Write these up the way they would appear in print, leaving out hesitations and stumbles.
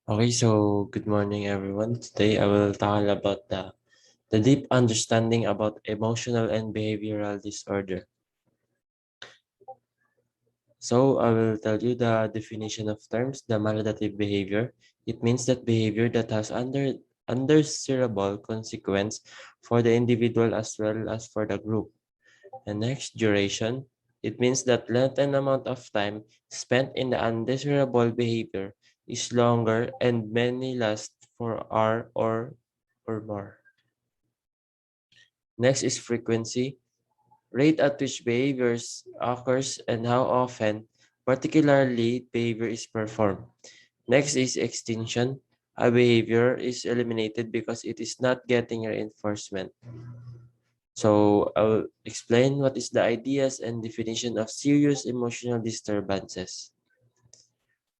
Okay, so good morning everyone. Today I will talk about the deep understanding about emotional and behavioral disorder. So I will tell you the definition of terms, the maladaptive behavior. It means that behavior that has undesirable consequence for the individual as well as for the group. And next, duration. It means that length and amount of time spent in the undesirable behavior is longer and many last for hour or more. Next is frequency. Rate at which behaviors occurs and how often, particularly behavior is performed. Next is extinction. A behavior is eliminated because it is not getting reinforcement. So I'll explain what is the ideas and definition of serious emotional disturbances.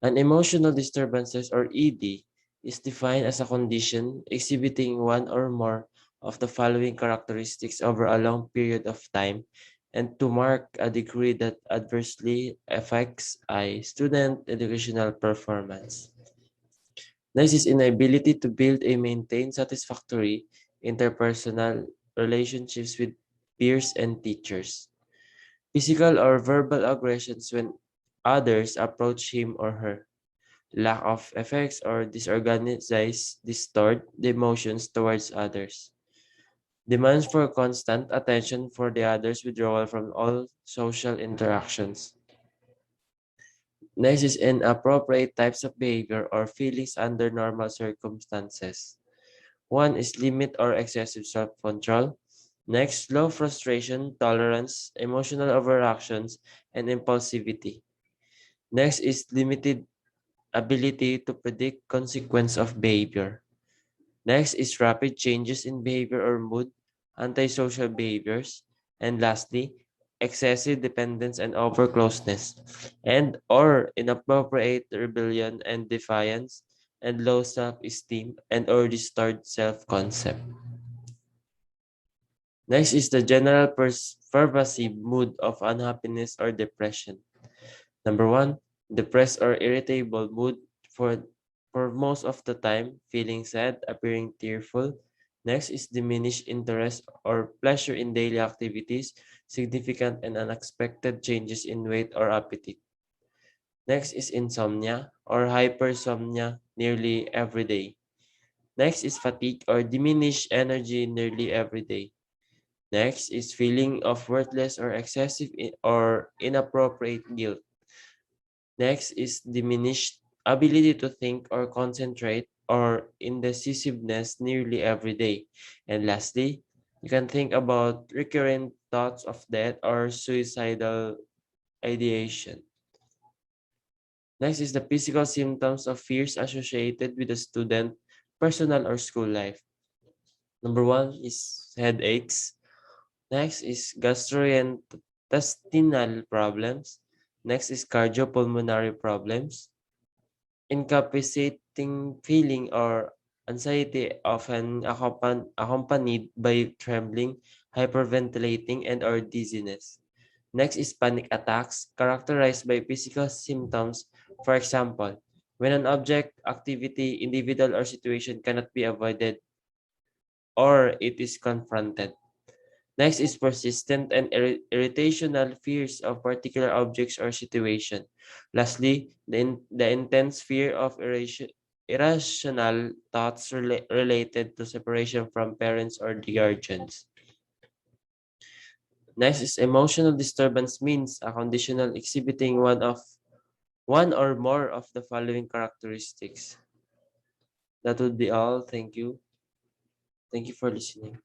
An emotional disturbances or ED is defined as a condition exhibiting one or more of the following characteristics over a long period of time and to mark a degree that adversely affects a student educational performance. Next is inability to build and maintain satisfactory interpersonal relationships with peers and teachers. Physical or verbal aggressions when others approach him or her. Lack of effects or disorganized, distort the emotions towards others. Demands for constant attention for the others, withdrawal from all social interactions. Next is inappropriate types of behavior or feelings under normal circumstances. One is limit or excessive self-control. Next, low frustration, tolerance, emotional overreactions, and impulsivity. Next is limited ability to predict consequence of behavior. Next is rapid changes in behavior or mood, antisocial behaviors, and lastly, excessive dependence and overcloseness, and or inappropriate rebellion and defiance, and low self-esteem and or distorted self-concept. Next is the general pervasive mood of unhappiness or depression. Number one, depressed or irritable mood for most of the time, feeling sad, appearing tearful. Next is diminished interest or pleasure in daily activities, significant and unexpected changes in weight or appetite. Next is insomnia or hypersomnia nearly every day. Next is fatigue or diminished energy nearly every day. Next is feeling of worthless or excessive or inappropriate guilt. Next is diminished ability to think or concentrate or indecisiveness nearly every day. And lastly, you can think about recurrent thoughts of death or suicidal ideation. Next is the physical symptoms of fears associated with the student, personal or school life. Number one is headaches. Next is gastrointestinal problems. Next is cardiopulmonary problems. Incapacitating feeling or anxiety often accompanied by trembling, hyperventilating, and or dizziness. Next is panic attacks characterized by physical symptoms. For example, when an object, activity, individual, or situation cannot be avoided or it is confronted. Next is persistent and irritational fears of particular objects or situation. Lastly, the intense fear of irrational thoughts related to separation from parents or the guardians. Next is emotional disturbance means a conditional exhibiting one or more of the following characteristics. That would be all. Thank you. Thank you for listening.